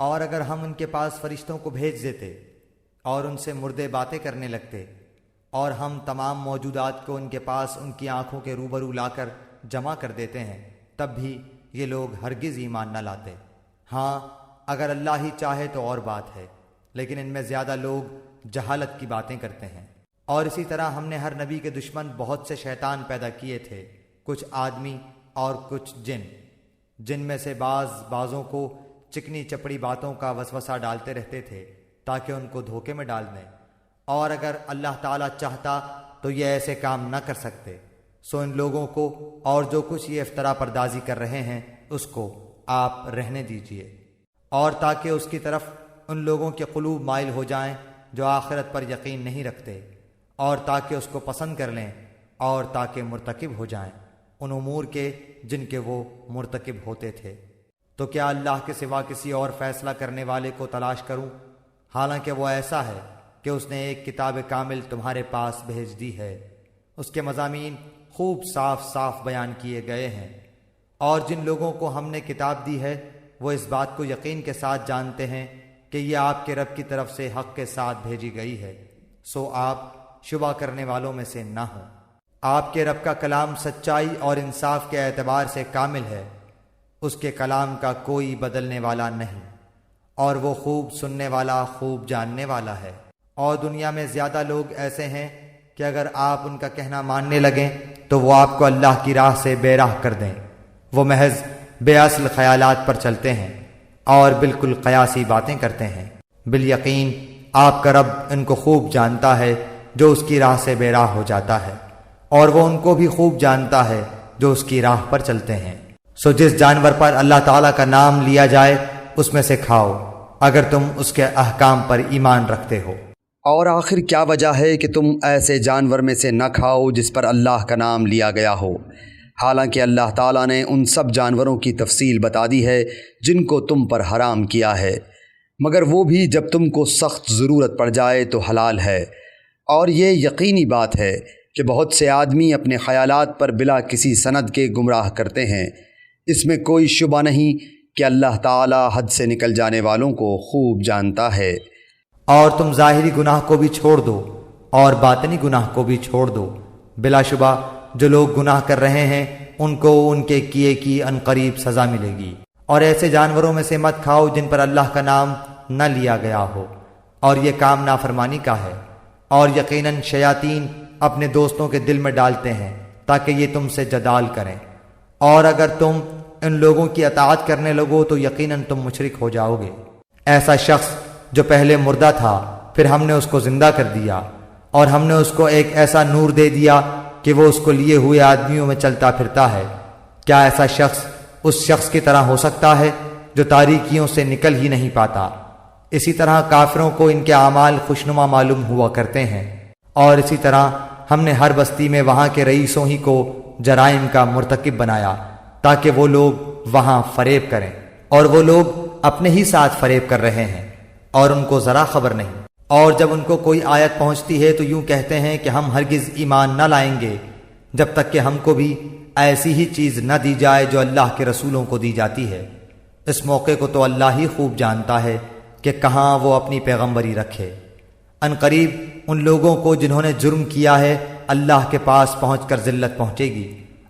اور اگر ہم ان کے پاس فرشتوں کو بھیج دیتے اور ان سے مردے باتیں کرنے لگتے اور ہم تمام موجودات کو ان کے پاس ان کی آنکھوں کے روبرو لا کر جمع کر دیتے ہیں، تب بھی یہ لوگ ہرگز ایمان نہ لاتے۔ ہاں اگر اللہ ہی چاہے تو اور بات ہے، لیکن ان میں زیادہ لوگ جہالت کی باتیں کرتے ہیں۔ اور اسی طرح ہم نے ہر نبی کے دشمن بہت سے شیطان پیدا کیے تھے، کچھ آدمی اور کچھ جن میں سے بعضوں کو چکنی چپڑی باتوں کا وسوسہ ڈالتے رہتے تھے تاکہ ان کو دھوکے میں ڈال دیں، اور اگر اللہ تعالیٰ چاہتا تو یہ ایسے کام نہ کر سکتے۔ سو ان لوگوں کو اور جو کچھ یہ افطرا پردازی کر رہے ہیں اس کو آپ رہنے دیجئے، اور تاکہ اس کی طرف ان لوگوں کے قلوب مائل ہو جائیں جو آخرت پر یقین نہیں رکھتے، اور تاکہ اس کو پسند کر لیں، اور تاکہ مرتکب ہو جائیں ان امور کے جن کے وہ مرتکب ہوتے تھے۔ تو کیا اللہ کے سوا کسی اور فیصلہ کرنے والے کو تلاش کروں، حالانکہ وہ ایسا ہے کہ اس نے ایک کتاب کامل تمہارے پاس بھیج دی ہے، اس کے مضامین خوب صاف صاف بیان کیے گئے ہیں، اور جن لوگوں کو ہم نے کتاب دی ہے وہ اس بات کو یقین کے ساتھ جانتے ہیں کہ یہ آپ کے رب کی طرف سے حق کے ساتھ بھیجی گئی ہے، سو آپ شبہ کرنے والوں میں سے نہ ہوں۔ آپ کے رب کا کلام سچائی اور انصاف کے اعتبار سے کامل ہے، اس کے کلام کا کوئی بدلنے والا نہیں، اور وہ خوب سننے والا خوب جاننے والا ہے۔ اور دنیا میں زیادہ لوگ ایسے ہیں کہ اگر آپ ان کا کہنا ماننے لگیں تو وہ آپ کو اللہ کی راہ سے بے راہ کر دیں، وہ محض بے اصل خیالات پر چلتے ہیں اور بالکل قیاسی باتیں کرتے ہیں۔ بالیقین آپ کا رب ان کو خوب جانتا ہے جو اس کی راہ سے بے راہ ہو جاتا ہے، اور وہ ان کو بھی خوب جانتا ہے جو اس کی راہ پر چلتے ہیں۔ سو جس جانور پر اللہ تعالیٰ کا نام لیا جائے اس میں سے کھاؤ اگر تم اس کے احکام پر ایمان رکھتے ہو۔ اور آخر کیا وجہ ہے کہ تم ایسے جانور میں سے نہ کھاؤ جس پر اللہ کا نام لیا گیا ہو، حالانکہ اللہ تعالیٰ نے ان سب جانوروں کی تفصیل بتا دی ہے جن کو تم پر حرام کیا ہے، مگر وہ بھی جب تم کو سخت ضرورت پڑ جائے تو حلال ہے۔ اور یہ یقینی بات ہے کہ بہت سے آدمی اپنے خیالات پر بلا کسی سند کے گمراہ کرتے ہیں، اس میں کوئی شبہ نہیں کہ اللہ تعالیٰ حد سے نکل جانے والوں کو خوب جانتا ہے۔ اور تم ظاہری گناہ کو بھی چھوڑ دو اور باطنی گناہ کو بھی چھوڑ دو، بلا شبہ جو لوگ گناہ کر رہے ہیں ان کو ان کے کیے کی عنقریب سزا ملے گی۔ اور ایسے جانوروں میں سے مت کھاؤ جن پر اللہ کا نام نہ لیا گیا ہو، اور یہ کام نافرمانی کا ہے، اور یقیناً شیاطین اپنے دوستوں کے دل میں ڈالتے ہیں تاکہ یہ تم سے جدال کریں، اور اگر تم ان لوگوں کی اطاعت کرنے لگو تو یقیناً تم مشرک ہو جاؤ گے۔ ایسا شخص جو پہلے مردہ تھا پھر ہم نے اس کو زندہ کر دیا، اور ہم نے اس کو ایک ایسا نور دے دیا کہ وہ اس کو لیے ہوئے آدمیوں میں چلتا پھرتا ہے، کیا ایسا شخص اس شخص کی طرح ہو سکتا ہے جو تاریکیوں سے نکل ہی نہیں پاتا؟ اسی طرح کافروں کو ان کے اعمال خوشنما معلوم ہوا کرتے ہیں، اور اسی طرح ہم نے ہر بستی میں وہاں کے رئیسوں ہی کو جرائم کا مرتکب بنایا تاکہ وہ لوگ وہاں فریب کریں، اور وہ لوگ اپنے ہی ساتھ فریب کر رہے ہیں اور ان کو ذرا خبر نہیں۔ اور جب ان کو کوئی آیت پہنچتی ہے تو یوں کہتے ہیں کہ ہم ہرگز ایمان نہ لائیں گے جب تک کہ ہم کو بھی ایسی ہی چیز نہ دی جائے جو اللہ کے رسولوں کو دی جاتی ہے۔ اس موقع کو تو اللہ ہی خوب جانتا ہے کہ کہاں وہ اپنی پیغمبری رکھے۔ عنقریب ان لوگوں کو جنہوں نے جرم کیا ہے اللہ کے پاس پہنچ کر ذلت پہنچے گی،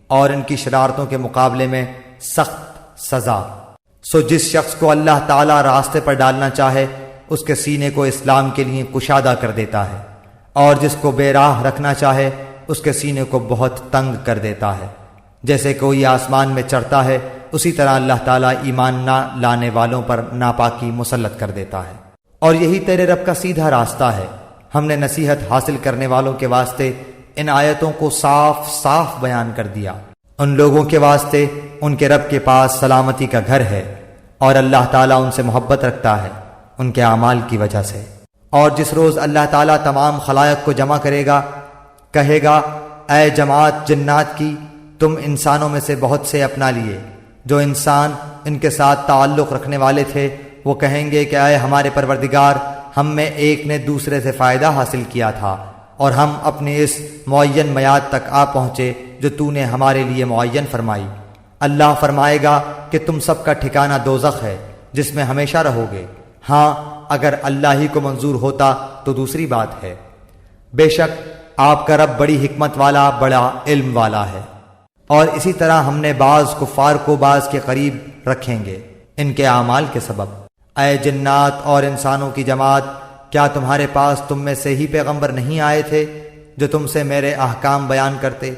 اور ان کی شرارتوں کے مقابلے میں سخت سزا۔ سو جس شخص کو اللہ تعالیٰ راستے پر ڈالنا چاہے اس کے سینے کو اسلام کے لیے کشادہ کر دیتا ہے، اور جس کو بے راہ رکھنا چاہے اس کے سینے کو بہت تنگ کر دیتا ہے۔ جیسے کوئی آسمان میں چڑھتا ہے اسی طرح اللہ تعالیٰ ایمان نہ لانے والوں پر ناپاکی مسلط کر دیتا ہے۔ اور یہی تیرے رب کا سیدھا راستہ ہے۔ ہم نے نصیحت حاصل کرنے والوں کے واسطے ان آیتوں کو صاف صاف بیان کر دیا۔ ان لوگوں کے واسطے ان کے رب کے پاس سلامتی کا گھر ہے، اور اللہ تعالیٰ ان سے محبت رکھتا ہے ان کے اعمال کی وجہ سے۔ اور جس روز اللہ تعالیٰ تمام خلائق کو جمع کرے گا، کہے گا اے جماعت جنات کی، تم انسانوں میں سے بہت سے اپنا لیے، جو انسان ان کے ساتھ تعلق رکھنے والے تھے وہ کہیں گے کہ اے ہمارے پروردگار، ہم میں ایک نے دوسرے سے فائدہ حاصل کیا تھا اور ہم اپنے اس معین میعاد تک آ پہنچے جو تو نے ہمارے لیے معین فرمائی۔ اللہ فرمائے گا کہ تم سب کا ٹھکانہ دوزخ ہے، جس میں ہمیشہ رہو گے۔ ہاں اگر اللہ ہی کو منظور ہوتا تو دوسری بات ہے۔ بے شک آپ کا رب بڑی حکمت والا، بڑا علم والا ہے۔ اور اسی طرح ہم نے بعض کفار کو بعض کے قریب رکھیں گے ان کے اعمال کے سبب۔ اے جنات اور انسانوں کی جماعت، کیا تمہارے پاس تم میں سے ہی پیغمبر نہیں آئے تھے جو تم سے میرے احکام بیان کرتے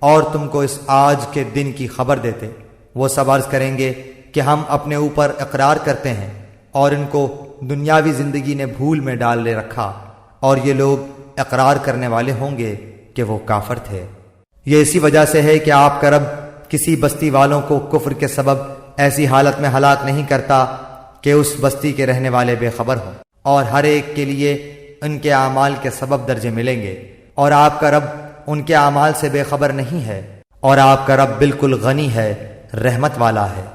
اور تم کو اس آج کے دن کی خبر دیتے؟ وہ سب عرض کریں گے کہ ہم اپنے اوپر اقرار کرتے ہیں، اور ان کو دنیاوی زندگی نے بھول میں ڈال لے رکھا، اور یہ لوگ اقرار کرنے والے ہوں گے کہ وہ کافر تھے۔ یہ اسی وجہ سے ہے کہ آپ کا رب کسی بستی والوں کو کفر کے سبب ایسی حالت میں ہلاک نہیں کرتا کہ اس بستی کے رہنے والے بے خبر ہوں، اور ہر ایک کے لیے ان کے اعمال کے سبب درجے ملیں گے، اور آپ کا رب ان کے اعمال سے بے خبر نہیں ہے، اور آپ کا رب بالکل غنی ہے، رحمت والا ہے۔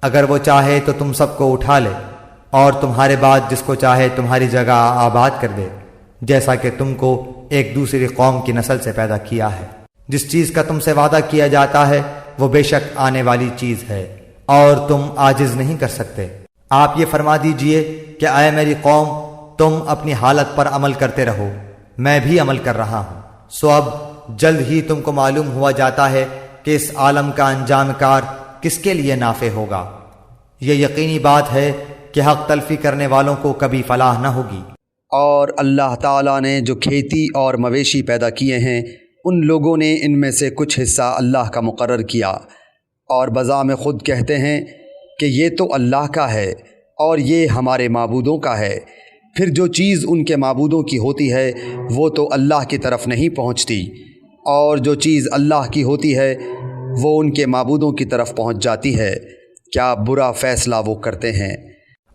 اگر وہ چاہے تو تم سب کو اٹھا لے، اور تمہارے بعد جس کو چاہے تمہاری جگہ آباد کر دے، جیسا کہ تم کو ایک دوسری قوم کی نسل سے پیدا کیا ہے۔ جس چیز کا تم سے وعدہ کیا جاتا ہے وہ بے شک آنے والی چیز ہے، اور تم عاجز نہیں کر سکتے۔ آپ یہ فرما دیجئے کہ اے میری قوم، تم اپنی حالت پر عمل کرتے رہو، میں بھی عمل کر رہا ہوں۔ سو اب جلد ہی تم کو معلوم ہوا جاتا ہے کہ اس عالم کا انجام کار کس کے لیے نافع ہوگا۔ یہ یقینی بات ہے کہ حق تلفی کرنے والوں کو کبھی فلاح نہ ہوگی۔ اور اللہ تعالیٰ نے جو کھیتی اور مویشی پیدا کیے ہیں، ان لوگوں نے ان میں سے کچھ حصہ اللہ کا مقرر کیا، اور بذام خود کہتے ہیں کہ یہ تو اللہ کا ہے اور یہ ہمارے معبودوں کا ہے۔ پھر جو چیز ان کے معبودوں کی ہوتی ہے وہ تو اللہ کی طرف نہیں پہنچتی، اور جو چیز اللہ کی ہوتی ہے وہ ان کے معبودوں کی طرف پہنچ جاتی ہے۔ کیا برا فیصلہ وہ کرتے ہیں۔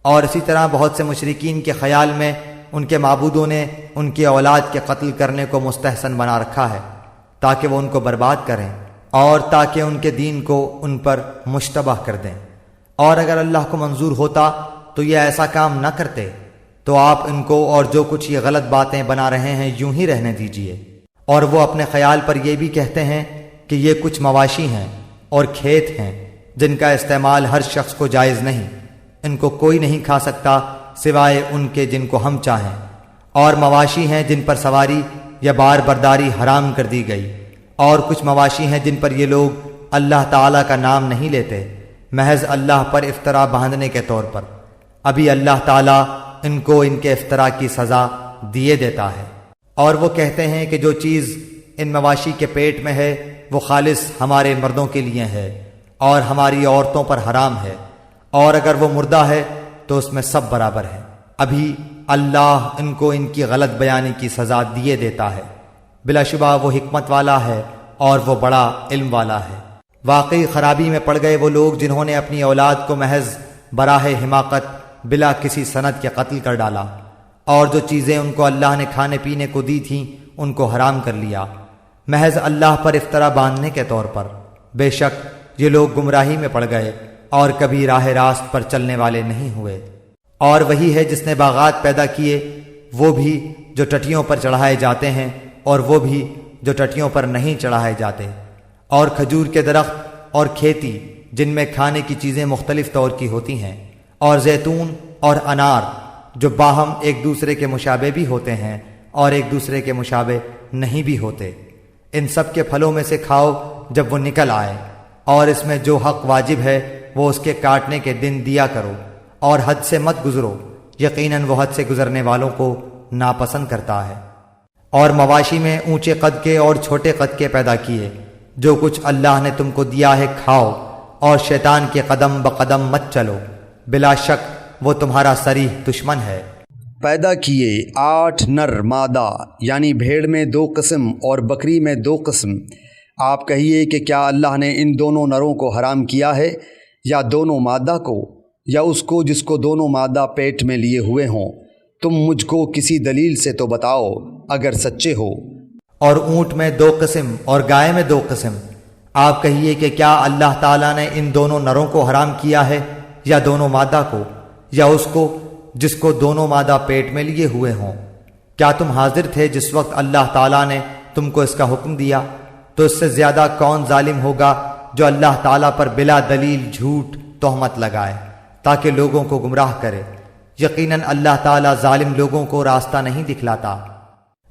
اور اسی طرح بہت سے مشرکین کے خیال میں ان کے معبودوں نے ان کی اولاد کے قتل کرنے کو مستحسن بنا رکھا ہے تاکہ وہ ان کو برباد کریں، اور تاکہ ان کے دین کو ان پر مشتبہ کر دیں۔ اور اگر اللہ کو منظور ہوتا تو یہ ایسا کام نہ کرتے، تو آپ ان کو اور جو کچھ یہ غلط باتیں بنا رہے ہیں یوں ہی رہنے دیجئے۔ اور وہ اپنے خیال پر یہ بھی کہتے ہیں کہ یہ کچھ مواشی ہیں اور کھیت ہیں جن کا استعمال ہر شخص کو جائز نہیں، ان کو کوئی نہیں کھا سکتا سوائے ان کے جن کو ہم چاہیں، اور مواشی ہیں جن پر سواری یا بار برداری حرام کر دی گئی، اور کچھ مواشی ہیں جن پر یہ لوگ اللہ تعالیٰ کا نام نہیں لیتے، محض اللہ پر افطرا باندھنے کے طور پر۔ ابھی اللہ تعالیٰ ان کو ان کے افطرا کی سزا دیے دیتا ہے۔ اور وہ کہتے ہیں کہ جو چیز ان مواشی کے پیٹ میں ہے وہ خالص ہمارے مردوں کے لیے ہے اور ہماری عورتوں پر حرام ہے، اور اگر وہ مردہ ہے تو اس میں سب برابر ہے۔ ابھی اللہ ان کو ان کی غلط بیانی کی سزا دیے دیتا ہے۔ بلا شبہ وہ حکمت والا ہے اور وہ بڑا علم والا ہے۔ واقعی خرابی میں پڑ گئے وہ لوگ جنہوں نے اپنی اولاد کو محض براہ حماقت بلا کسی سند کے قتل کر ڈالا، اور جو چیزیں ان کو اللہ نے کھانے پینے کو دی تھیں ان کو حرام کر لیا، محض اللہ پر افطرا باندھنے کے طور پر۔ بے شک یہ لوگ گمراہی میں پڑ گئے اور کبھی راہ راست پر چلنے والے نہیں ہوئے۔ اور وہی ہے جس نے باغات پیدا کیے، وہ بھی جو ٹٹیوں پر چڑھائے جاتے ہیں اور وہ بھی جو ٹٹیوں پر نہیں چڑھائے جاتے، اور کھجور کے درخت اور کھیتی جن میں کھانے کی چیزیں مختلف طور کی ہوتی ہیں، اور زیتون اور انار جو باہم ایک دوسرے کے مشابہ بھی ہوتے ہیں اور ایک دوسرے کے مشابہ نہیں بھی ہوتے۔ ان سب کے پھلوں میں سے کھاؤ جب وہ نکل آئے، اور اس میں جو حق واجب ہے وہ اس کے کاٹنے کے دن دیا کرو، اور حد سے مت گزرو، یقیناً وہ حد سے گزرنے والوں کو ناپسند کرتا ہے۔ اور مواشی میں اونچے قد کے اور چھوٹے قد کے پیدا کیے، جو کچھ اللہ نے تم کو دیا ہے کھاؤ، اور شیطان کے قدم بقدم مت چلو، بلا شک وہ تمہارا صریح دشمن ہے۔ پیدا کیے 8 نر مادہ، یعنی بھیڑ میں 2 قسم اور بکری میں 2 قسم۔ آپ کہیے کہ کیا اللہ نے ان دونوں نروں کو حرام کیا ہے، یا دونوں مادہ کو، یا اس کو جس کو دونوں مادہ پیٹ میں لیے ہوئے ہوں؟ تم مجھ کو کسی دلیل سے تو بتاؤ اگر سچے ہو۔ اور اونٹ میں 2 قسم اور گائے میں 2 قسم۔ آپ کہیے کہ کیا اللہ تعالیٰ نے ان دونوں نروں کو حرام کیا ہے، یا دونوں مادہ کو، یا اس کو جس کو دونوں مادہ پیٹ میں لیے ہوئے ہوں؟ کیا تم حاضر تھے جس وقت اللہ تعالیٰ نے تم کو اس کا حکم دیا؟ تو اس سے زیادہ کون ظالم ہوگا جو اللہ تعالیٰ پر بلا دلیل جھوٹ تہمت لگائے تاکہ لوگوں کو گمراہ کرے۔ یقیناً اللہ تعالیٰ ظالم لوگوں کو راستہ نہیں دکھلاتا۔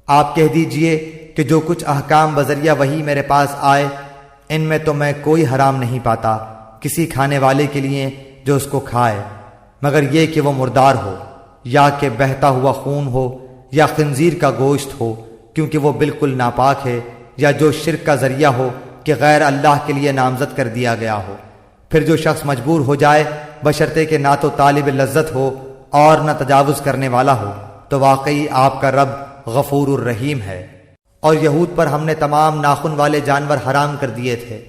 آپ کہہ دیجئے کہ جو کچھ احکام بذریعہ وحی میرے پاس آئے ان میں تو میں کوئی حرام نہیں پاتا کسی کھانے والے کے لیے جو اس کو کھائے، مگر یہ کہ وہ مردار ہو، یا کہ بہتا ہوا خون ہو، یا خنزیر کا گوشت ہو کیونکہ وہ بالکل ناپاک ہے، یا جو شرک کا ذریعہ ہو کہ غیر اللہ کے لیے نامزد کر دیا گیا ہو۔ پھر جو شخص مجبور ہو جائے بشرطے کہ نہ تو طالب لذت ہو اور نہ تجاوز کرنے والا ہو، تو واقعی آپ کا رب غفور الرحیم ہے۔ اور یہود پر ہم نے تمام ناخن والے جانور حرام کر دیے تھے،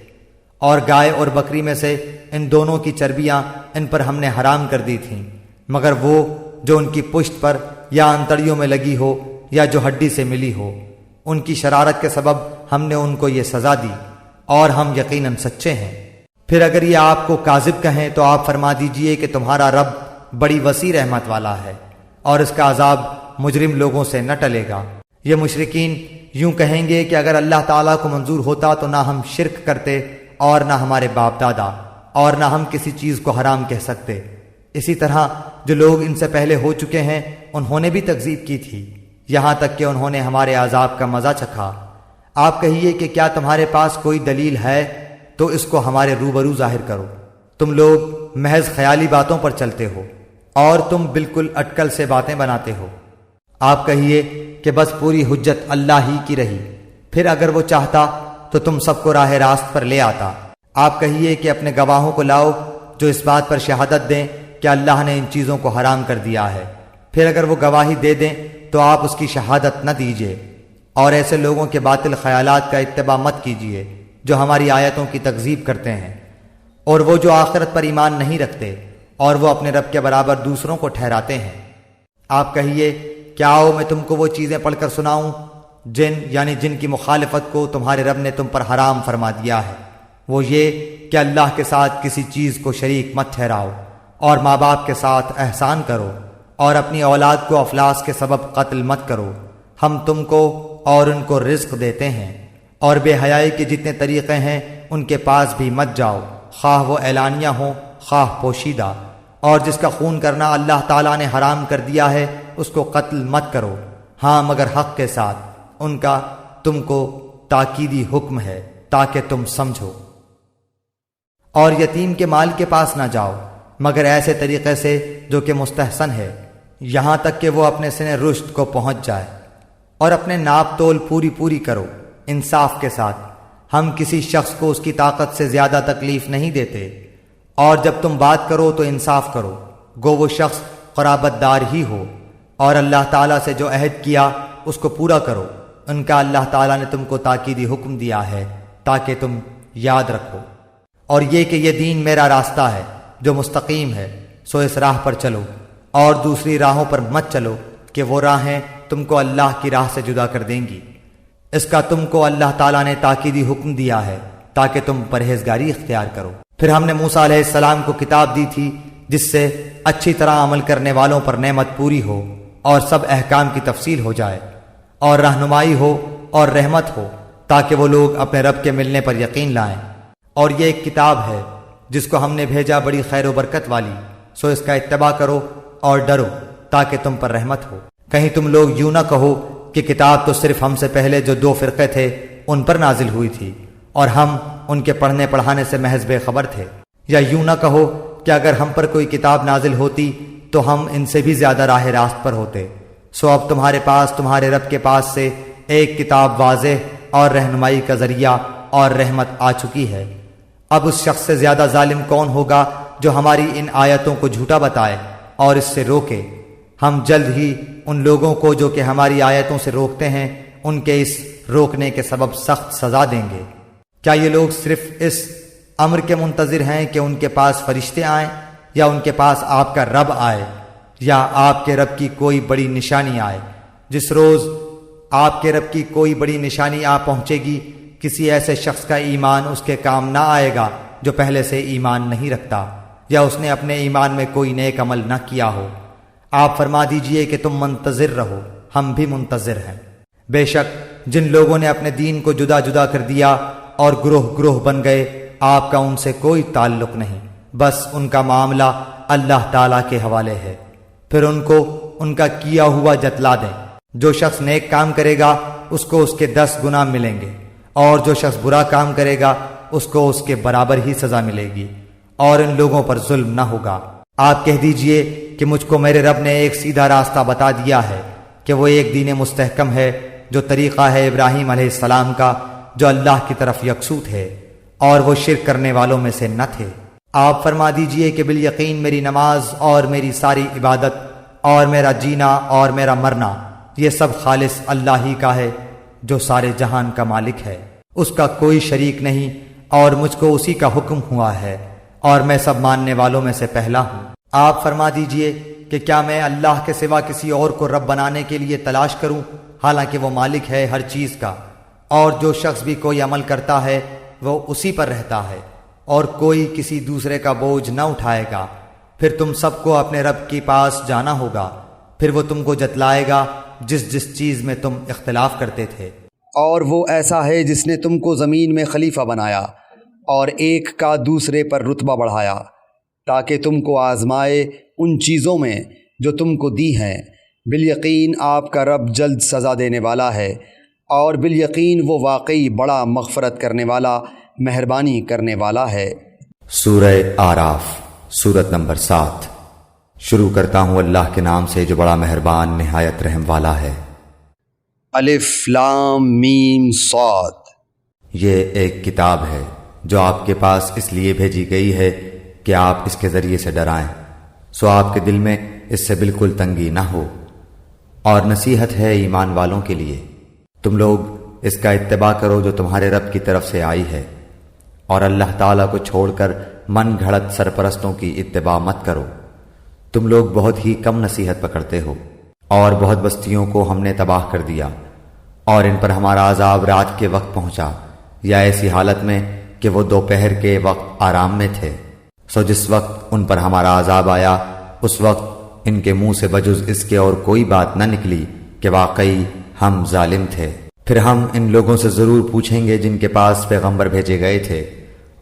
اور گائے اور بکری میں سے ان دونوں کی چربیاں ان پر ہم نے حرام کر دی تھیں، مگر وہ جو ان کی پشت پر یا انتڑیوں میں لگی ہو یا جو ہڈی سے ملی ہو، ان کی شرارت کے سبب ہم نے ان کو یہ سزا دی، اور ہم یقیناً سچے ہیں۔ پھر اگر یہ آپ کو کاذب کہیں تو آپ فرما دیجئے کہ تمہارا رب بڑی وسیع رحمت والا ہے، اور اس کا عذاب مجرم لوگوں سے نہ ٹلے گا۔ یہ مشرکین یوں کہیں گے کہ اگر اللہ تعالیٰ کو منظور ہوتا تو نہ ہم شرک کرتے اور نہ ہمارے باپ دادا، اور نہ ہم کسی چیز کو حرام کہہ سکتے۔ اسی طرح جو لوگ ان سے پہلے ہو چکے ہیں انہوں نے بھی تکذیب کی تھی، یہاں تک کہ انہوں نے ہمارے عذاب کا مزہ چکھا۔ آپ کہیے کہ کیا تمہارے پاس کوئی دلیل ہے تو اس کو ہمارے روبرو ظاہر کرو۔ تم لوگ محض خیالی باتوں پر چلتے ہو اور تم بالکل اٹکل سے باتیں بناتے ہو۔ آپ کہیے کہ بس پوری حجت اللہ ہی کی رہی، پھر اگر وہ چاہتا تو تم سب کو راہ راست پر لے آتا۔ آپ کہیے کہ اپنے گواہوں کو لاؤ جو اس بات پر شہادت دیں کہ اللہ نے ان چیزوں کو حرام کر دیا ہے، پھر اگر وہ گواہی دے دیں تو آپ اس کی شہادت نہ دیجیے، اور ایسے لوگوں کے باطل خیالات کا اتباع مت کیجیے جو ہماری آیتوں کی تکذیب کرتے ہیں، اور وہ جو آخرت پر ایمان نہیں رکھتے اور وہ اپنے رب کے برابر دوسروں کو ٹھہراتے ہیں۔ آپ کہیے کیا آؤ میں تم کو وہ چیزیں پڑھ کر سناؤں جن کی مخالفت کو تمہارے رب نے تم پر حرام فرما دیا ہے۔ وہ یہ کہ اللہ کے ساتھ کسی چیز کو شریک مت ٹھہراؤ، اور ماں باپ کے ساتھ احسان کرو، اور اپنی اولاد کو افلاس کے سبب قتل مت کرو۔ ہم تم کو اور ان کو رزق دیتے ہیں، اور بے حیائی کے جتنے طریقے ہیں ان کے پاس بھی مت جاؤ، خواہ وہ اعلانیہ ہوں خواہ پوشیدہ۔ اور جس کا خون کرنا اللہ تعالیٰ نے حرام کر دیا ہے اس کو قتل مت کرو، ہاں مگر حق کے ساتھ۔ ان کا تم کو تاکیدی حکم ہے تاکہ تم سمجھو۔ اور یتیم کے مال کے پاس نہ جاؤ مگر ایسے طریقے سے جو کہ مستحسن ہے، یہاں تک کہ وہ اپنے سن رشد کو پہنچ جائے، اور اپنے ناپ تول پوری کرو انصاف کے ساتھ۔ ہم کسی شخص کو اس کی طاقت سے زیادہ تکلیف نہیں دیتے، اور جب تم بات کرو تو انصاف کرو، گو وہ شخص قرابت دار ہی ہو، اور اللہ تعالیٰ سے جو عہد کیا اس کو پورا کرو۔ ان کا اللہ تعالیٰ نے تم کو تاکیدی حکم دیا ہے تاکہ تم یاد رکھو۔ اور یہ کہ یہ دین میرا راستہ ہے جو مستقیم ہے، سو اس راہ پر چلو، اور دوسری راہوں پر مت چلو کہ وہ راہیں تم کو اللہ کی راہ سے جدا کر دیں گی۔ اس کا تم کو اللہ تعالیٰ نے تاکیدی حکم دیا ہے تاکہ تم پرہیزگاری اختیار کرو۔ پھر ہم نے موسیٰ علیہ السلام کو کتاب دی تھی جس سے اچھی طرح عمل کرنے والوں پر نعمت پوری ہو اور سب احکام کی تفصیل ہو جائے، اور رہنمائی ہو اور رحمت ہو تاکہ وہ لوگ اپنے رب کے ملنے پر یقین لائیں۔ اور یہ ایک کتاب ہے جس کو ہم نے بھیجا بڑی خیر و برکت والی، سو اس کا اتباع کرو اور ڈرو تاکہ تم پر رحمت ہو۔ کہیں تم لوگ یوں نہ کہو کہ کتاب تو صرف ہم سے پہلے جو 2 فرقے تھے ان پر نازل ہوئی تھی اور ہم ان کے پڑھنے پڑھانے سے محض بے خبر تھے، یا یوں نہ کہو کہ اگر ہم پر کوئی کتاب نازل ہوتی تو ہم ان سے بھی زیادہ راہ راست پر ہوتے۔ سو اب تمہارے پاس تمہارے رب کے پاس سے ایک کتاب واضح اور رہنمائی کا ذریعہ اور رحمت آ چکی ہے۔ اب اس شخص سے زیادہ ظالم کون ہوگا جو ہماری ان آیتوں کو جھوٹا بتائے اور اس سے روکے۔ ہم جلد ہی ان لوگوں کو جو کہ ہماری آیتوں سے روکتے ہیں ان کے اس روکنے کے سبب سخت سزا دیں گے۔ کیا یہ لوگ صرف اس امر کے منتظر ہیں کہ ان کے پاس فرشتے آئیں، یا ان کے پاس آپ کا رب آئے، یا آپ کے رب کی کوئی بڑی نشانی آئے؟ جس روز آپ کے رب کی کوئی بڑی نشانی آ پہنچے گی، کسی ایسے شخص کا ایمان اس کے کام نہ آئے گا جو پہلے سے ایمان نہیں رکھتا، یا اس نے اپنے ایمان میں کوئی نیک عمل نہ کیا ہو۔ آپ فرما دیجئے کہ تم منتظر رہو، ہم بھی منتظر ہیں۔ بے شک جن لوگوں نے اپنے دین کو جدا جدا کر دیا اور گروہ گروہ بن گئے، آپ کا ان سے کوئی تعلق نہیں، بس ان کا معاملہ اللہ تعالیٰ کے حوالے ہے، پھر ان کو ان کا کیا ہوا جتلا دیں۔ جو شخص نیک کام کرے گا اس کو اس کے 10 گنا ملیں گے، اور جو شخص برا کام کرے گا اس کو اس کے برابر ہی سزا ملے گی، اور ان لوگوں پر ظلم نہ ہوگا۔ آپ کہہ دیجئے کہ مجھ کو میرے رب نے ایک سیدھا راستہ بتا دیا ہے کہ وہ ایک دین مستحکم ہے، جو طریقہ ہے ابراہیم علیہ السلام کا، جو اللہ کی طرف یکسو تھے اور وہ شرک کرنے والوں میں سے نہ تھے۔ آپ فرما دیجئے کہ بالیقین میری نماز اور میری ساری عبادت اور میرا جینا اور میرا مرنا یہ سب خالص اللہ ہی کا ہے، جو سارے جہان کا مالک ہے، اس کا کوئی شریک نہیں، اور مجھ کو اسی کا حکم ہوا ہے، اور میں سب ماننے والوں میں سے پہلا ہوں۔ آپ فرما دیجئے کہ کیا میں اللہ کے سوا کسی اور کو رب بنانے کے لیے تلاش کروں، حالانکہ وہ مالک ہے ہر چیز کا، اور جو شخص بھی کوئی عمل کرتا ہے وہ اسی پر رہتا ہے، اور کوئی کسی دوسرے کا بوجھ نہ اٹھائے گا۔ پھر تم سب کو اپنے رب کے پاس جانا ہوگا، پھر وہ تم کو جتلائے گا جس جس چیز میں تم اختلاف کرتے تھے۔ اور وہ ایسا ہے جس نے تم کو زمین میں خلیفہ بنایا اور ایک کا دوسرے پر رتبہ بڑھایا، تاکہ تم کو آزمائے ان چیزوں میں جو تم کو دی ہیں۔ بالیقین آپ کا رب جلد سزا دینے والا ہے، اور بالیقین وہ واقعی بڑا مغفرت کرنے والا، مہربانی کرنے والا ہے۔ سورہ آراف، سورت نمبر 7۔ شروع کرتا ہوں اللہ کے نام سے جو بڑا مہربان نہایت رحم والا ہے۔ الف لام میم صاد۔ یہ ایک کتاب ہے جو آپ کے پاس اس لیے بھیجی گئی ہے کہ آپ اس کے ذریعے سے ڈرائیں، سو آپ کے دل میں اس سے بالکل تنگی نہ ہو، اور نصیحت ہے ایمان والوں کے لیے۔ تم لوگ اس کا اتباع کرو جو تمہارے رب کی طرف سے آئی ہے، اور اللہ تعالیٰ کو چھوڑ کر من گھڑت سرپرستوں کی اتباع مت کرو۔ تم لوگ بہت ہی کم نصیحت پکڑتے ہو، اور بہت بستیوں کو ہم نے تباہ کر دیا، اور ان پر ہمارا عذاب رات کے وقت پہنچا، یا ایسی حالت میں کہ وہ دوپہر کے وقت آرام میں تھے۔ سو جس وقت ان پر ہمارا عذاب آیا اس وقت ان کے منہ سے بجز اس کے اور کوئی بات نہ نکلی کہ واقعی ہم ظالم تھے۔ پھر ہم ان لوگوں سے ضرور پوچھیں گے جن کے پاس پیغمبر بھیجے گئے تھے،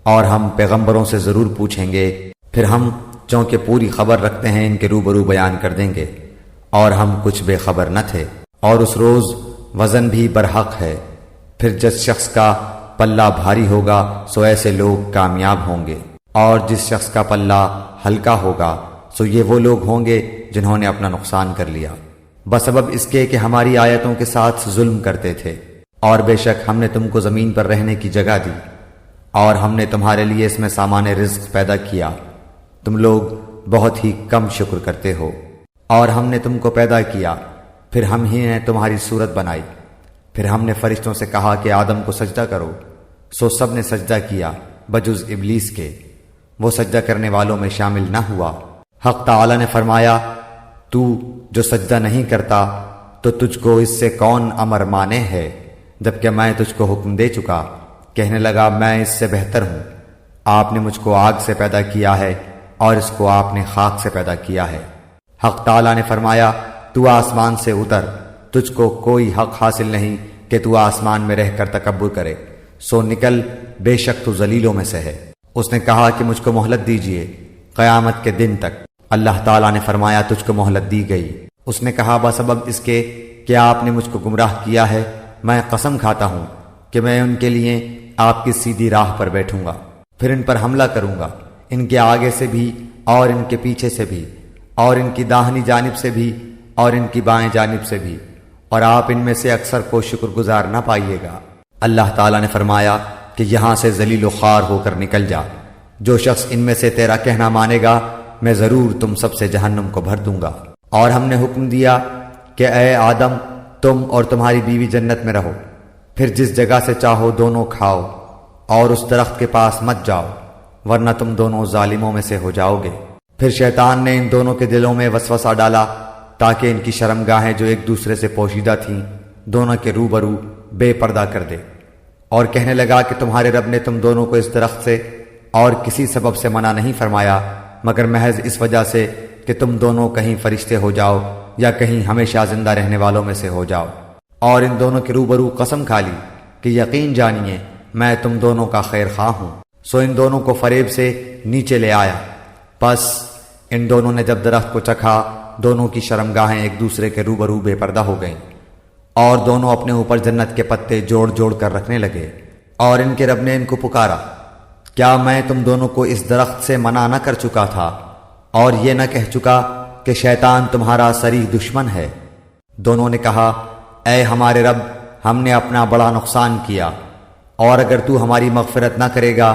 اور ہم پیغمبروں سے ضرور پوچھیں گے، پھر ہم چونکہ پوری خبر رکھتے ہیں ان کے روبرو بیان کر دیں گے، اور ہم کچھ بے خبر نہ تھے۔ اور اس روز وزن بھی برحق ہے، پھر جس شخص کا پلہ بھاری ہوگا سو ایسے لوگ کامیاب ہوں گے، اور جس شخص کا پلہ ہلکا ہوگا سو یہ وہ لوگ ہوں گے جنہوں نے اپنا نقصان کر لیا، بسبب اس کے کہ ہماری آیتوں کے ساتھ ظلم کرتے تھے۔ اور بے شک ہم نے تم کو زمین پر رہنے کی جگہ دی، اور ہم نے تمہارے لیے اس میں سامان رزق پیدا کیا، تم لوگ بہت ہی کم شکر کرتے ہو۔ اور ہم نے تم کو پیدا کیا، پھر ہم ہی نے تمہاری صورت بنائی، پھر ہم نے فرشتوں سے کہا کہ آدم کو سجدہ کرو، سو سب نے سجدہ کیا بجز ابلیس کے، وہ سجدہ کرنے والوں میں شامل نہ ہوا۔ حق تعالی نے فرمایا، تو جو سجدہ نہیں کرتا تو تجھ کو اس سے کون امر مانے ہے، جبکہ میں تجھ کو حکم دے چکا۔ کہنے لگا میں اس سے بہتر ہوں، آپ نے مجھ کو آگ سے پیدا کیا ہے اور اس کو آپ نے خاک سے پیدا کیا ہے۔ حق تعالی نے فرمایا، تو آسمان سے اتر، تجھ کو کوئی حق حاصل نہیں کہ تو آسمان میں رہ کر تکبر کرے، سو نکل، بے شک تو ذلیلوں میں سے ہے۔ اس نے کہا کہ مجھ کو مہلت دیجیے قیامت کے دن تک۔ اللہ تعالیٰ نے فرمایا تجھ کو مہلت دی گئی۔ اس نے کہا بسبب اس کے کہ آپ نے مجھ کو گمراہ کیا ہے، میں قسم کھاتا ہوں کہ میں ان کے لیے آپ کی سیدھی راہ پر بیٹھوں گا، پھر ان پر حملہ کروں گا، ان کے آگے سے بھی اور ان کے پیچھے سے بھی، اور ان کی داہنی جانب سے بھی اور ان کی بائیں جانب سے بھی، اور آپ ان میں سے اکثر کو شکر گزار نہ پائیے گا۔ اللہ تعالیٰ نے فرمایا کہ یہاں سے ذلیل و خوار ہو کر نکل جا، جو شخص ان میں سے تیرا کہنا مانے گا میں ضرور تم سب سے جہنم کو بھر دوں گا۔ اور ہم نے حکم دیا کہ اے آدم، تم اور تمہاری بیوی جنت میں رہو، پھر جس جگہ سے چاہو دونوں کھاؤ، اور اس درخت کے پاس مت جاؤ ورنہ تم دونوں ظالموں میں سے ہو جاؤ گے۔ پھر شیطان نے ان دونوں کے دلوں میں وسوسہ ڈالا تاکہ ان کی شرمگاہیں جو ایک دوسرے سے پوشیدہ تھیں دونوں کے روبرو بے پردہ کر دے، اور کہنے لگا کہ تمہارے رب نے تم دونوں کو اس درخت سے اور کسی سبب سے منع نہیں فرمایا مگر محض اس وجہ سے کہ تم دونوں کہیں فرشتے ہو جاؤ یا کہیں ہمیشہ زندہ رہنے والوں میں سے ہو جاؤ۔ اور ان دونوں کے روبرو قسم کھا لی کہ یقین جانیے میں تم دونوں کا خیر خواہ ہوں، سو ان دونوں کو فریب سے نیچے لے آیا، پس ان دونوں نے جب درخت کو چکھا دونوں کی شرمگاہیں ایک دوسرے کے روبرو بے پردہ ہو گئیں، اور دونوں اپنے اوپر جنت کے پتے جوڑ جوڑ کر رکھنے لگے، اور ان کے رب نے ان کو پکارا، کیا میں تم دونوں کو اس درخت سے منع نہ کر چکا تھا اور یہ نہ کہہ چکا کہ شیطان تمہارا صریح دشمن ہے؟ دونوں نے کہا، اے ہمارے رب، ہم نے اپنا بڑا نقصان کیا، اور اگر تو ہماری مغفرت نہ کرے گا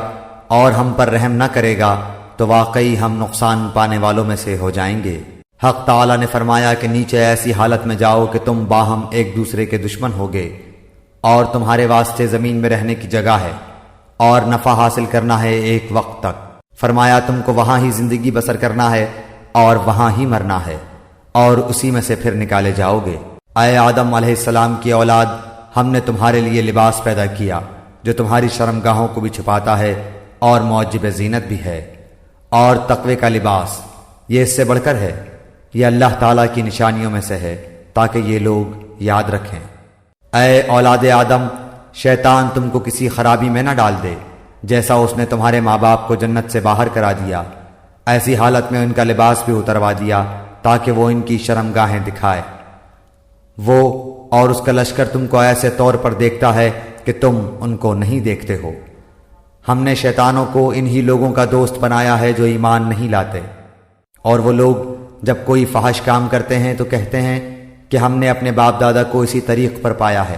اور ہم پر رحم نہ کرے گا تو واقعی ہم نقصان پانے والوں میں سے ہو جائیں گے۔ حق تعالیٰ نے فرمایا کہ نیچے ایسی حالت میں جاؤ کہ تم باہم ایک دوسرے کے دشمن ہوگے، اور تمہارے واسطے زمین میں رہنے کی جگہ ہے اور نفع حاصل کرنا ہے ایک وقت تک۔ فرمایا تم کو وہاں ہی زندگی بسر کرنا ہے اور وہاں ہی مرنا ہے، اور اسی میں سے پھر نکالے جاؤ گے۔ اے آدم علیہ السلام کی اولاد، ہم نے تمہارے لیے لباس پیدا کیا جو تمہاری شرمگاہوں کو بھی چھپاتا ہے اور موجب زینت بھی ہے، اور تقوی کا لباس یہ اس سے بڑھ کر ہے، یہ اللہ تعالیٰ کی نشانیوں میں سے ہے تاکہ یہ لوگ یاد رکھیں۔ اے اولاد آدم، شیطان تم کو کسی خرابی میں نہ ڈال دے جیسا اس نے تمہارے ماں باپ کو جنت سے باہر کرا دیا، ایسی حالت میں ان کا لباس بھی اتروا دیا تاکہ وہ ان کی شرمگاہیں دکھائے۔ وہ اور اس کا لشکر تم کو ایسے طور پر دیکھتا ہے کہ تم ان کو نہیں دیکھتے ہو۔ ہم نے شیطانوں کو انہی لوگوں کا دوست بنایا ہے جو ایمان نہیں لاتے، اور وہ لوگ جب کوئی فحش کام کرتے ہیں تو کہتے ہیں کہ ہم نے اپنے باپ دادا کو اسی طریق پر پایا ہے،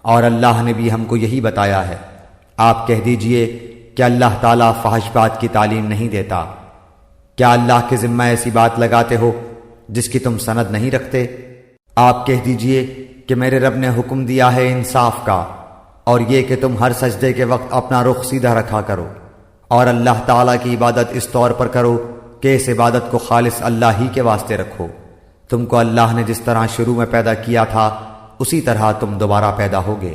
اور اللہ نے بھی ہم کو یہی بتایا ہے۔ آپ کہہ دیجئے کہ اللہ تعالیٰ فحش بات کی تعلیم نہیں دیتا۔ کیا اللہ کے ذمہ ایسی بات لگاتے ہو جس کی تم سند نہیں رکھتے؟ آپ کہہ دیجئے کہ میرے رب نے حکم دیا ہے انصاف کا، اور یہ کہ تم ہر سجدے کے وقت اپنا رخ سیدھا رکھا کرو، اور اللہ تعالیٰ کی عبادت اس طور پر کرو کہ اس عبادت کو خالص اللہ ہی کے واسطے رکھو۔ تم کو اللہ نے جس طرح شروع میں پیدا کیا تھا اسی طرح تم دوبارہ پیدا ہوگے۔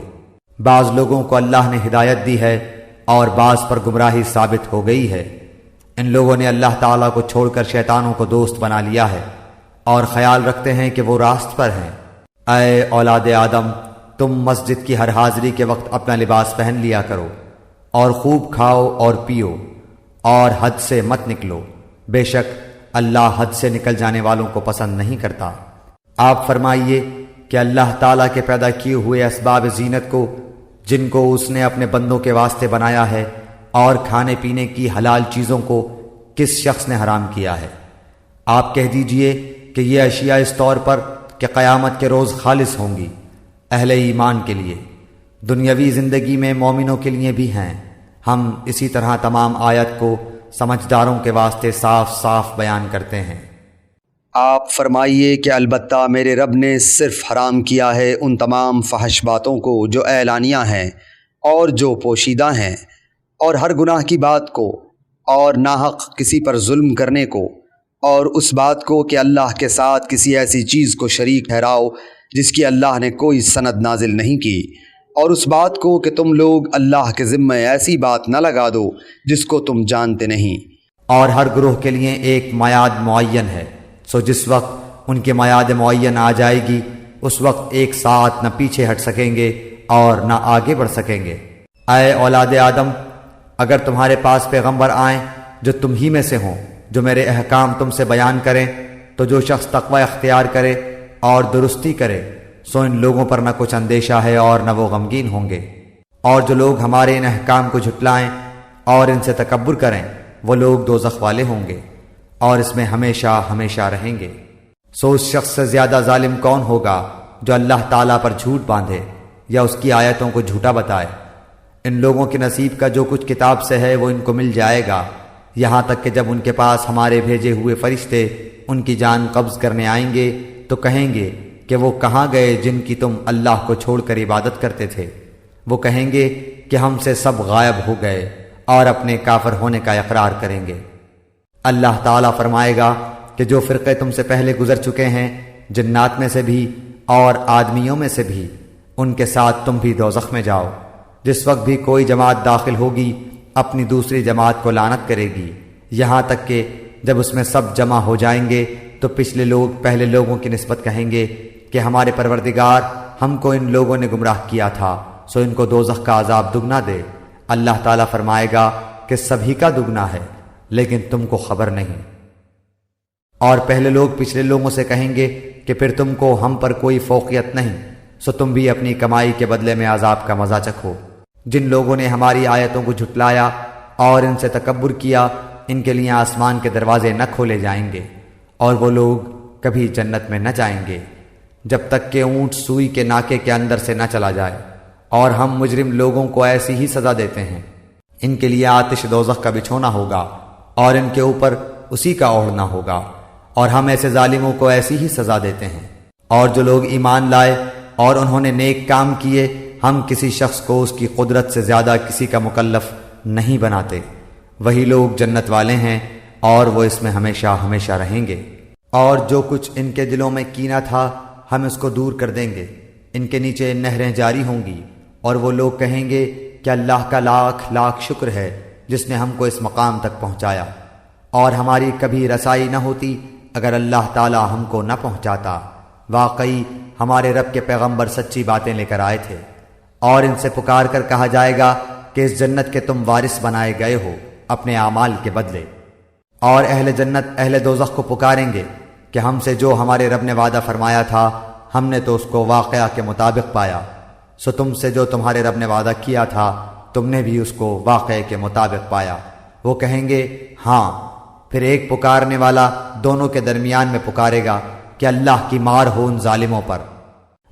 بعض لوگوں کو اللہ نے ہدایت دی ہے اور بعض پر گمراہی ثابت ہو گئی ہے۔ ان لوگوں نے اللہ تعالیٰ کو چھوڑ کر شیطانوں کو دوست بنا لیا ہے اور خیال رکھتے ہیں کہ وہ راست پر ہیں۔ اے اولاد آدم، تم مسجد کی ہر حاضری کے وقت اپنا لباس پہن لیا کرو، اور خوب کھاؤ اور پیو، اور حد سے مت نکلو، بے شک اللہ حد سے نکل جانے والوں کو پسند نہیں کرتا۔ آپ فرمائیے کہ اللہ تعالیٰ کے پیدا کیے ہوئے اسباب زینت کو جن کو اس نے اپنے بندوں کے واسطے بنایا ہے اور کھانے پینے کی حلال چیزوں کو کس شخص نے حرام کیا ہے؟ آپ کہہ دیجئے کہ یہ اشیاء اس طور پر کہ قیامت کے روز خالص ہوں گی اہل ایمان کے لیے، دنیاوی زندگی میں مومنوں کے لیے بھی ہیں۔ ہم اسی طرح تمام آیت کو سمجھداروں کے واسطے صاف صاف بیان کرتے ہیں۔ آپ فرمائیے کہ البتہ میرے رب نے صرف حرام کیا ہے ان تمام فحش باتوں کو جو اعلانیہ ہیں اور جو پوشیدہ ہیں، اور ہر گناہ کی بات کو، اور ناحق کسی پر ظلم کرنے کو، اور اس بات کو کہ اللہ کے ساتھ کسی ایسی چیز کو شریک ٹھہراؤ جس کی اللہ نے کوئی سند نازل نہیں کی، اور اس بات کو کہ تم لوگ اللہ کے ذمہ ایسی بات نہ لگا دو جس کو تم جانتے نہیں۔ اور ہر گروہ کے لیے ایک میعاد معین ہے، سو جس وقت ان کے میعاد معین آ جائے گی اس وقت ایک ساتھ نہ پیچھے ہٹ سکیں گے اور نہ آگے بڑھ سکیں گے۔ اے اولاد آدم، اگر تمہارے پاس پیغمبر آئیں جو تم ہی میں سے ہوں، جو میرے احکام تم سے بیان کریں، تو جو شخص تقوی اختیار کرے اور درستی کرے سو ان لوگوں پر نہ کچھ اندیشہ ہے اور نہ وہ غمگین ہوں گے۔ اور جو لوگ ہمارے ان احکام کو جھٹلائیں اور ان سے تکبر کریں وہ لوگ دوزخ والے ہوں گے اور اس میں ہمیشہ ہمیشہ رہیں گے۔ سو اس شخص سے زیادہ ظالم کون ہوگا جو اللہ تعالیٰ پر جھوٹ باندھے یا اس کی آیتوں کو جھوٹا بتائے؟ ان لوگوں کے نصیب کا جو کچھ کتاب سے ہے وہ ان کو مل جائے گا، یہاں تک کہ جب ان کے پاس ہمارے بھیجے ہوئے فرشتے ان کی جان قبض کرنے آئیں گے تو کہیں گے کہ وہ کہاں گئے جن کی تم اللہ کو چھوڑ کر عبادت کرتے تھے؟ وہ کہیں گے کہ ہم سے سب غائب ہو گئے، اور اپنے کافر ہونے کا اقرار کریں گے۔ اللہ تعالیٰ فرمائے گا کہ جو فرقے تم سے پہلے گزر چکے ہیں جنات میں سے بھی اور آدمیوں میں سے بھی، ان کے ساتھ تم بھی دوزخ میں جاؤ۔ جس وقت بھی کوئی جماعت داخل ہوگی اپنی دوسری جماعت کو لعنت کرے گی، یہاں تک کہ جب اس میں سب جمع ہو جائیں گے تو پچھلے لوگ پہلے لوگوں کی نسبت کہیں گے کہ ہمارے پروردگار، ہم کو ان لوگوں نے گمراہ کیا تھا، سو ان کو دوزخ کا عذاب دگنا دے۔ اللہ تعالیٰ فرمائے گا کہ سبھی کا دگنا ہے، لیکن تم کو خبر نہیں۔ اور پہلے لوگ پچھلے لوگوں سے کہیں گے کہ پھر تم کو ہم پر کوئی فوقیت نہیں، سو تم بھی اپنی کمائی کے بدلے میں عذاب کا مزہ چکھو۔ جن لوگوں نے ہماری آیتوں کو جھٹلایا اور ان سے تکبر کیا، ان کے لیے آسمان کے دروازے نہ کھولے جائیں گے اور وہ لوگ کبھی جنت میں نہ جائیں گے جب تک کہ اونٹ سوئی کے ناکے کے اندر سے نہ چلا جائے، اور ہم مجرم لوگوں کو ایسی ہی سزا دیتے ہیں۔ ان کے لیے آتش دوزخ کا بچھونا ہوگا اور ان کے اوپر اسی کا اوڑھنا ہوگا، اور ہم ایسے ظالموں کو ایسی ہی سزا دیتے ہیں۔ اور جو لوگ ایمان لائے اور انہوں نے نیک کام کیے، ہم کسی شخص کو اس کی قدرت سے زیادہ کسی کا مکلف نہیں بناتے، وہی لوگ جنت والے ہیں اور وہ اس میں ہمیشہ ہمیشہ رہیں گے۔ اور جو کچھ ان کے دلوں میں کینہ تھا ہم اس کو دور کر دیں گے، ان کے نیچے نہریں جاری ہوں گی، اور وہ لوگ کہیں گے کہ اللہ کا لاکھ لاکھ شکر ہے جس نے ہم کو اس مقام تک پہنچایا، اور ہماری کبھی رسائی نہ ہوتی اگر اللہ تعالی ہم کو نہ پہنچاتا۔ واقعی ہمارے رب کے پیغمبر سچی باتیں لے کر آئے تھے۔ اور ان سے پکار کر کہا جائے گا کہ اس جنت کے تم وارث بنائے گئے ہو اپنے اعمال کے بدلے۔ اور اہل جنت اہل دوزخ کو پکاریں گے کہ ہم سے جو ہمارے رب نے وعدہ فرمایا تھا ہم نے تو اس کو واقعہ کے مطابق پایا، سو تم سے جو تمہارے رب نے وعدہ کیا تھا تم نے بھی اس کو واقعے کے مطابق پایا۔ وہ کہیں گے ہاں، پھر ایک پکارنے والا دونوں کے درمیان میں پکارے گا کہ اللہ کی مار ہو ان ظالموں پر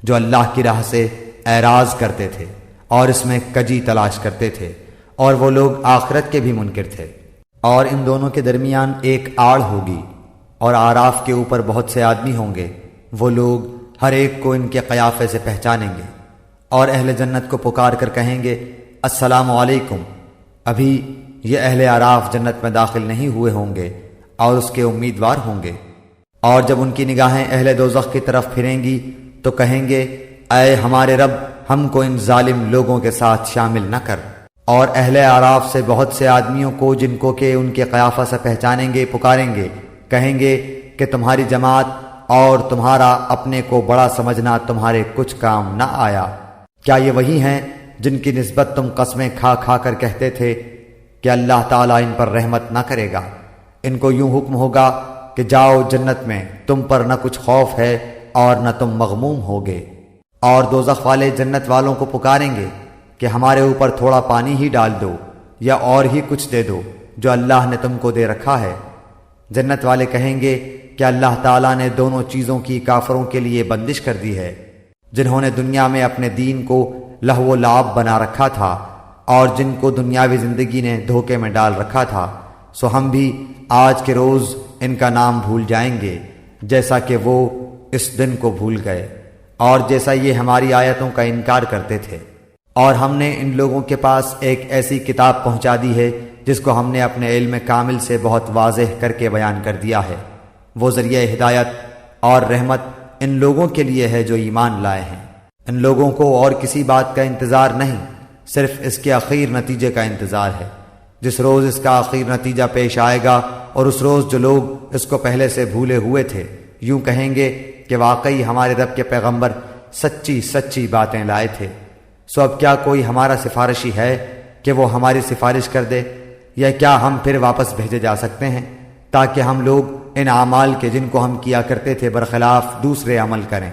جو اللہ کی راہ سے اعراض کرتے تھے اور اس میں کجی تلاش کرتے تھے، اور وہ لوگ آخرت کے بھی منکر تھے۔ اور ان دونوں کے درمیان ایک آڑ ہوگی، اور آراف کے اوپر بہت سے آدمی ہوں گے، وہ لوگ ہر ایک کو ان کے قیافے سے پہچانیں گے، اور اہل جنت کو پکار کر کہیں گے السلام علیکم۔ ابھی یہ اہل آراف جنت میں داخل نہیں ہوئے ہوں گے اور اس کے امیدوار ہوں گے، اور جب ان کی نگاہیں اہل دوزخ کی طرف پھریں گی تو کہیں گے اے ہمارے رب، ہم کو ان ظالم لوگوں کے ساتھ شامل نہ کر۔ اور اہل آراف سے بہت سے آدمیوں کو جن کو کہ ان کے قیافہ سے پہچانیں گے پکاریں گے، کہیں گے کہ تمہاری جماعت اور تمہارا اپنے کو بڑا سمجھنا تمہارے کچھ کام نہ آیا۔ کیا یہ وہی ہیں جن کی نسبت تم قسمیں کھا کھا کر کہتے تھے کہ اللہ تعالیٰ ان پر رحمت نہ کرے گا؟ ان کو یوں حکم ہوگا کہ جاؤ جنت میں، تم پر نہ کچھ خوف ہے اور نہ تم مغموم ہوگے۔ اور دوزخ والے جنت والوں کو پکاریں گے کہ ہمارے اوپر تھوڑا پانی ہی ڈال دو یا اور ہی کچھ دے دو جو اللہ نے تم کو دے رکھا ہے۔ جنت والے کہیں گے کہ اللہ تعالیٰ نے دونوں چیزوں کی کافروں کے لیے بندش کر دی ہے، جنہوں نے دنیا میں اپنے دین کو لہو و لعب بنا رکھا تھا اور جن کو دنیاوی زندگی نے دھوکے میں ڈال رکھا تھا، سو ہم بھی آج کے روز ان کا نام بھول جائیں گے جیسا کہ وہ اس دن کو بھول گئے اور جیسا یہ ہماری آیتوں کا انکار کرتے تھے۔ اور ہم نے ان لوگوں کے پاس ایک ایسی کتاب پہنچا دی ہے جس کو ہم نے اپنے علم کامل سے بہت واضح کر کے بیان کر دیا ہے۔ وہ ذریعہ ہدایت اور رحمت ان لوگوں کے لیے ہے جو ایمان لائے ہیں۔ ان لوگوں کو اور کسی بات کا انتظار نہیں، صرف اس کے اخیر نتیجے کا انتظار ہے۔ جس روز اس کا اخیر نتیجہ پیش آئے گا اور اس روز جو لوگ اس کو پہلے سے بھولے ہوئے تھے یوں کہیں گے کہ واقعی ہمارے رب کے پیغمبر سچی سچی باتیں لائے تھے، سو اب کیا کوئی ہمارا سفارشی ہے کہ وہ ہماری سفارش کر دے، یا کیا ہم پھر واپس بھیجے جا سکتے ہیں تاکہ ہم لوگ ان اعمال کے جن کو ہم کیا کرتے تھے برخلاف دوسرے عمل کریں؟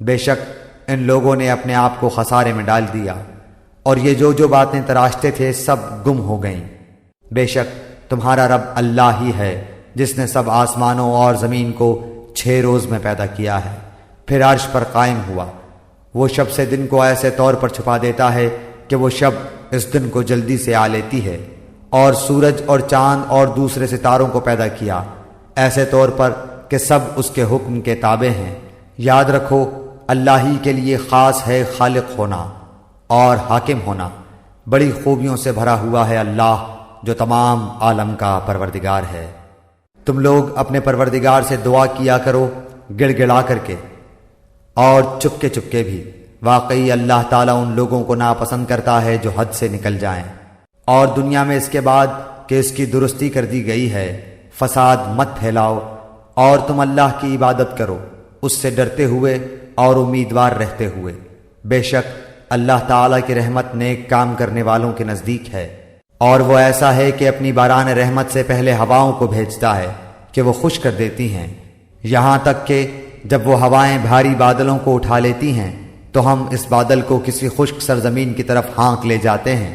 بے شک ان لوگوں نے اپنے آپ کو خسارے میں ڈال دیا، اور یہ جو باتیں تراشتے تھے سب گم ہو گئیں۔ بے شک تمہارا رب اللہ ہی ہے جس نے سب آسمانوں اور زمین کو 6 روز میں پیدا کیا ہے، پھر عرش پر قائم ہوا۔ وہ شب سے دن کو ایسے طور پر چھپا دیتا ہے کہ وہ شب اس دن کو جلدی سے آ لیتی ہے، اور سورج اور چاند اور دوسرے ستاروں کو پیدا کیا ایسے طور پر کہ سب اس کے حکم کے تابع ہیں۔ یاد رکھو اللہ ہی کے لیے خاص ہے خالق ہونا اور حاکم ہونا۔ بڑی خوبیوں سے بھرا ہوا ہے اللہ جو تمام عالم کا پروردگار ہے۔ تم لوگ اپنے پروردگار سے دعا کیا کرو گڑ گڑا کر کے اور چپکے چپکے بھی، واقعی اللہ تعالیٰ ان لوگوں کو ناپسند کرتا ہے جو حد سے نکل جائیں۔ اور دنیا میں اس کے بعد کہ اس کی درستی کر دی گئی ہے فساد مت پھیلاؤ، اور تم اللہ کی عبادت کرو اس سے ڈرتے ہوئے اور امیدوار رہتے ہوئے۔ بے شک اللہ تعالیٰ کی رحمت نیک کام کرنے والوں کے نزدیک ہے، اور وہ ایسا ہے کہ اپنی باران رحمت سے پہلے ہواؤں کو بھیجتا ہے کہ وہ خشک کر دیتی ہیں، یہاں تک کہ جب وہ ہوائیں بھاری بادلوں کو اٹھا لیتی ہیں تو ہم اس بادل کو کسی خشک سرزمین کی طرف ہانک لے جاتے ہیں،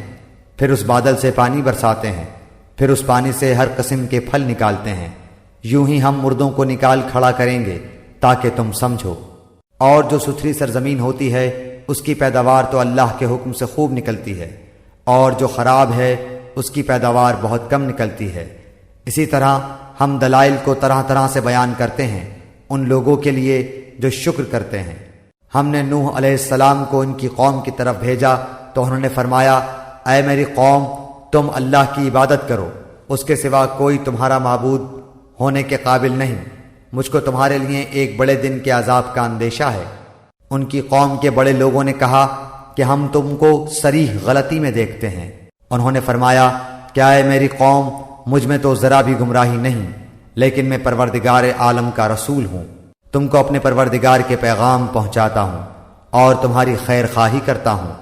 پھر اس بادل سے پانی برساتے ہیں، پھر اس پانی سے ہر قسم کے پھل نکالتے ہیں، یوں ہی ہم مردوں کو نکال کھڑا کریں گے تاکہ تم سمجھو۔ اور جو ستھری سرزمین ہوتی ہے اس کی پیداوار تو اللہ کے حکم سے خوب نکلتی ہے، اور جو خراب ہے اس کی پیداوار بہت کم نکلتی ہے۔ اسی طرح ہم دلائل کو طرح طرح سے بیان کرتے ہیں ان لوگوں کے لیے جو شکر کرتے ہیں۔ ہم نے نوح علیہ السلام کو ان کی قوم کی طرف بھیجا تو انہوں نے فرمایا، اے میری قوم، تم اللہ کی عبادت کرو، اس کے سوا کوئی تمہارا معبود ہونے کے قابل نہیں، مجھ کو تمہارے لیے ایک بڑے دن کے عذاب کا اندیشہ ہے۔ ان کی قوم کے بڑے لوگوں نے کہا کہ ہم تم کو صریح غلطی میں دیکھتے ہیں۔ انہوں نے فرمایا، کیا اے میری قوم، مجھ میں تو ذرا بھی گمراہی نہیں، لیکن میں پروردگار عالم کا رسول ہوں، تم کو اپنے پروردگار کے پیغام پہنچاتا ہوں اور تمہاری خیر خواہی کرتا ہوں،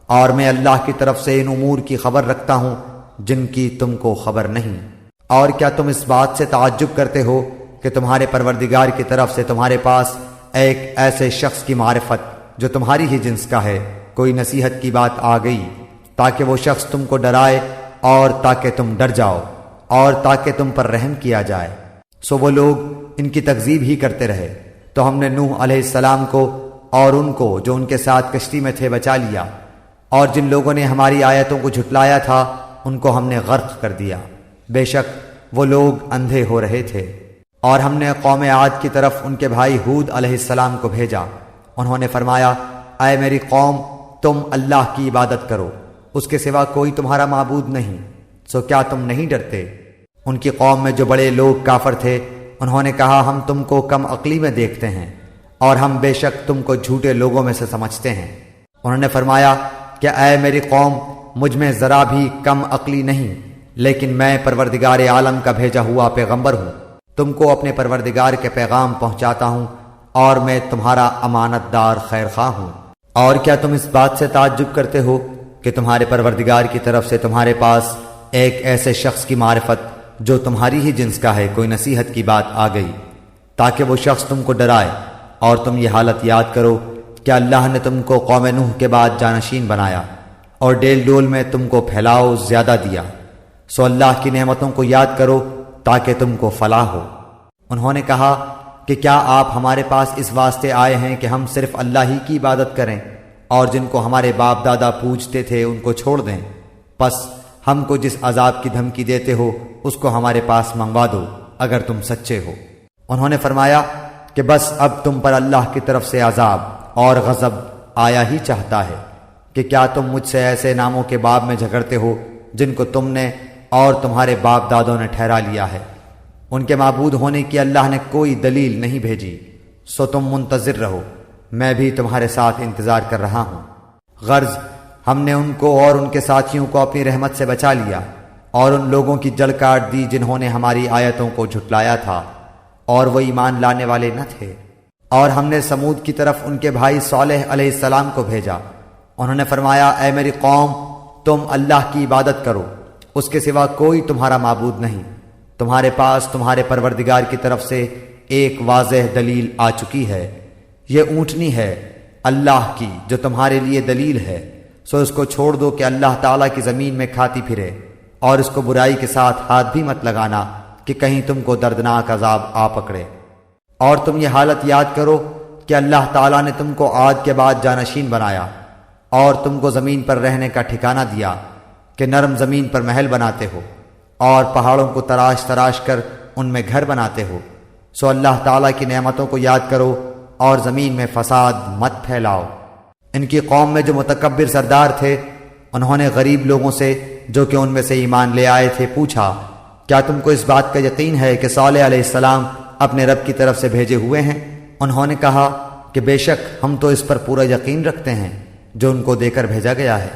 اور میں اللہ کی طرف سے ان امور کی خبر رکھتا ہوں جن کی تم کو خبر نہیں۔ اور کیا تم اس بات سے تعجب کرتے ہو کہ تمہارے پروردگار کی طرف سے تمہارے پاس ایک ایسے شخص کی معرفت جو تمہاری ہی جنس کا ہے کوئی نصیحت کی بات آ گئی تاکہ وہ شخص تم کو ڈرائے اور تاکہ تم ڈر جاؤ اور تاکہ تم پر رحم کیا جائے؟ سو وہ لوگ ان کی تکذیب ہی کرتے رہے، تو ہم نے نوح علیہ السلام کو اور ان کو جو ان کے ساتھ کشتی میں تھے بچا لیا، اور جن لوگوں نے ہماری آیتوں کو جھٹلایا تھا ان کو ہم نے غرق کر دیا، بے شک وہ لوگ اندھے ہو رہے تھے۔ اور ہم نے قوم عاد کی طرف ان کے بھائی ہود علیہ السلام کو بھیجا، انہوں نے فرمایا، اے میری قوم، تم اللہ کی عبادت کرو، اس کے سوا کوئی تمہارا معبود نہیں، سو کیا تم نہیں ڈرتے؟ ان کی قوم میں جو بڑے لوگ کافر تھے انہوں نے کہا، ہم تم کو کم عقلی میں دیکھتے ہیں اور ہم بے شک تم کو جھوٹے لوگوں میں سے سمجھتے ہیں۔ انہوں نے فرمایا کہ اے میری قوم، مجھ میں ذرا بھی کم عقلی نہیں، لیکن میں پروردگار عالم کا بھیجا ہوا پیغمبر ہوں، تم کو اپنے پروردگار کے پیغام پہنچاتا ہوں اور میں تمہارا امانت دار خیر خواہ ہوں۔ اور کیا تم اس بات سے تعجب کرتے ہو کہ تمہارے پروردگار کی طرف سے تمہارے پاس ایک ایسے شخص کی معرفت جو تمہاری ہی جنس کا ہے کوئی نصیحت کی بات آ گئی تاکہ وہ شخص تم کو ڈرائے؟ اور تم یہ حالت یاد کرو کہ اللہ نے تم کو قوم نوح کے بعد جانشین بنایا اور ڈیل ڈول میں تم کو پھیلاؤ زیادہ دیا، سو اللہ کی نعمتوں کو یاد کرو تاکہ تم کو فلاح ہو۔ انہوں نے کہا کہ کیا آپ ہمارے پاس اس واسطے آئے ہیں کہ ہم صرف اللہ ہی کی عبادت کریں اور جن کو ہمارے باپ دادا پوجتے تھے ان کو چھوڑ دیں؟ پس ہم کو جس عذاب کی دھمکی دیتے ہو اس کو ہمارے پاس منگوا دو اگر تم سچے ہو۔ انہوں نے فرمایا کہ بس اب تم پر اللہ کی طرف سے عذاب اور غضب آیا ہی چاہتا ہے کہ کیا تم مجھ سے ایسے ناموں کے باب میں جھگڑتے ہو جن کو تم نے اور تمہارے باپ دادوں نے ٹھہرا لیا ہے؟ ان کے معبود ہونے کی اللہ نے کوئی دلیل نہیں بھیجی، سو تم منتظر رہو، میں بھی تمہارے ساتھ انتظار کر رہا ہوں۔ غرض ہم نے ان کو اور ان کے ساتھیوں کو اپنی رحمت سے بچا لیا اور ان لوگوں کی جڑ کاٹ دی جنہوں نے ہماری آیتوں کو جھٹلایا تھا اور وہ ایمان لانے والے نہ تھے۔ اور ہم نے سمود کی طرف ان کے بھائی صالح علیہ السلام کو بھیجا، انہوں نے فرمایا، اے میری قوم، تم اللہ کی عبادت کرو، اس کے سوا کوئی تمہارا معبود نہیں، تمہارے پاس تمہارے پروردگار کی طرف سے ایک واضح دلیل آ چکی ہے، یہ اونٹنی ہے اللہ کی جو تمہارے لیے دلیل ہے، سو اس کو چھوڑ دو کہ اللہ تعالیٰ کی زمین میں کھاتی پھرے، اور اس کو برائی کے ساتھ ہاتھ بھی مت لگانا کہ کہیں تم کو دردناک عذاب آ پکڑے۔ اور تم یہ حالت یاد کرو کہ اللہ تعالیٰ نے تم کو عاد کے بعد جانشین بنایا اور تم کو زمین پر رہنے کا ٹھکانہ دیا کہ نرم زمین پر محل بناتے ہو اور پہاڑوں کو تراش تراش کر ان میں گھر بناتے ہو، سو اللہ تعالیٰ کی نعمتوں کو یاد کرو اور زمین میں فساد مت پھیلاؤ۔ ان کی قوم میں جو متکبر سردار تھے انہوں نے غریب لوگوں سے جو کہ ان میں سے ایمان لے آئے تھے پوچھا، کیا تم کو اس بات کا یقین ہے کہ صالح علیہ السلام اپنے رب کی طرف سے بھیجے ہوئے ہیں؟ انہوں نے کہا کہ بے شک ہم تو اس پر پورا یقین رکھتے ہیں جو ان کو دے کر بھیجا گیا ہے۔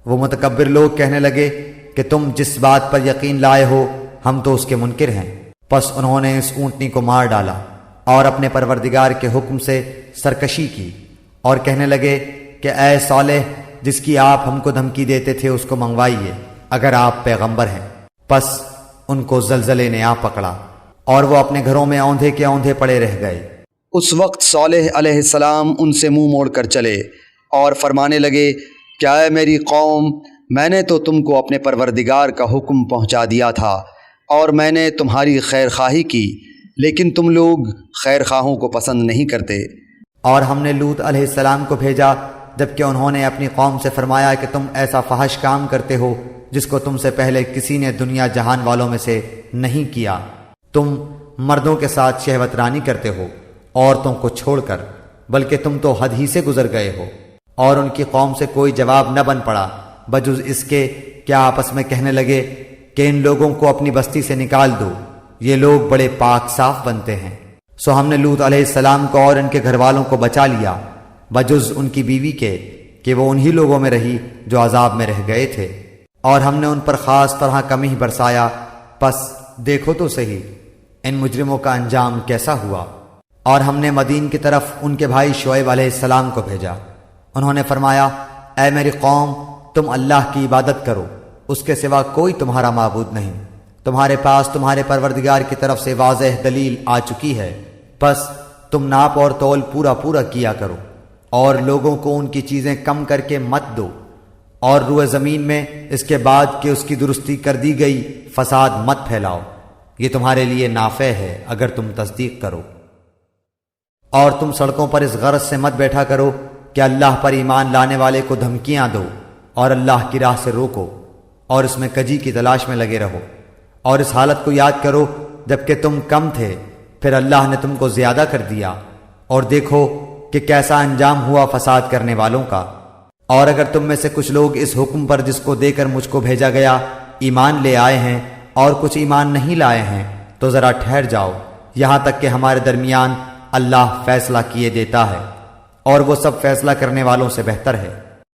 وہ متکبر لوگ کہنے لگے کہ تم جس بات پر یقین لائے ہو ہم تو اس کے منکر ہیں۔ پس انہوں نے اس اونٹنی کو مار ڈالا اور اپنے پروردگار کے حکم سے سرکشی کی اور کہنے لگے کہ اے صالح، جس کی آپ ہم کو دھمکی دیتے تھے اس کو منگوائیے اگر آپ پیغمبر ہیں۔ پس ان کو زلزلے نے آ پکڑا اور وہ اپنے گھروں میں اوندھے کے اوندھے پڑے رہ گئے۔ اس وقت صالح علیہ السلام ان سے منہ موڑ کر چلے اور فرمانے لگے، کیا اے میری قوم، میں نے تو تم کو اپنے پروردگار کا حکم پہنچا دیا تھا اور میں نے تمہاری خیر خواہی کی، لیکن تم لوگ خیر خواہوں کو پسند نہیں کرتے۔ اور ہم نے لوط علیہ السلام کو بھیجا جبکہ انہوں نے اپنی قوم سے فرمایا کہ تم ایسا فحش کام کرتے ہو جس کو تم سے پہلے کسی نے دنیا جہان والوں میں سے نہیں کیا۔ تم مردوں کے ساتھ شہوت رانی کرتے ہو عورتوں کو چھوڑ کر، بلکہ تم تو حد ہی سے گزر گئے ہو۔ اور ان کی قوم سے کوئی جواب نہ بن پڑا بجز اس کے کیا آپس میں کہنے لگے کہ ان لوگوں کو اپنی بستی سے نکال دو، یہ لوگ بڑے پاک صاف بنتے ہیں۔ سو ہم نے لوط علیہ السلام کو اور ان کے گھر والوں کو بچا لیا بجز ان کی بیوی کے کہ وہ انہی لوگوں میں رہی جو عذاب میں رہ گئے تھے، اور ہم نے ان پر خاص طرح کمی برسایا۔ پس دیکھو تو صحیح ان مجرموں کا انجام کیسا ہوا۔ اور ہم نے مدین کی طرف ان کے بھائی شعیب علیہ السلام کو بھیجا۔ انہوں نے فرمایا، اے میری قوم، تم اللہ کی عبادت کرو، اس کے سوا کوئی تمہارا معبود نہیں۔ تمہارے پاس تمہارے پروردگار کی طرف سے واضح دلیل آ چکی ہے، پس تم ناپ اور تول پورا پورا کیا کرو، اور لوگوں کو ان کی چیزیں کم کر کے مت دو، اور روئے زمین میں اس کے بعد کہ اس کی درستی کر دی گئی فساد مت پھیلاؤ، یہ تمہارے لیے نافع ہے اگر تم تصدیق کرو۔ اور تم سڑکوں پر اس غرض سے مت بیٹھا کرو کہ اللہ پر ایمان لانے والے کو دھمکیاں دو اور اللہ کی راہ سے روکو، اور اس میں کجی کی تلاش میں لگے رہو، اور اس حالت کو یاد کرو جبکہ تم کم تھے، پھر اللہ نے تم کو زیادہ کر دیا، اور دیکھو کہ کیسا انجام ہوا فساد کرنے والوں کا۔ اور اگر تم میں سے کچھ لوگ اس حکم پر جس کو دے کر مجھ کو بھیجا گیا ایمان لے آئے ہیں اور کچھ ایمان نہیں لائے ہیں تو ذرا ٹھہر جاؤ یہاں تک کہ ہمارے درمیان اللہ فیصلہ کیے دیتا ہے، اور وہ سب فیصلہ کرنے والوں سے بہتر ہے۔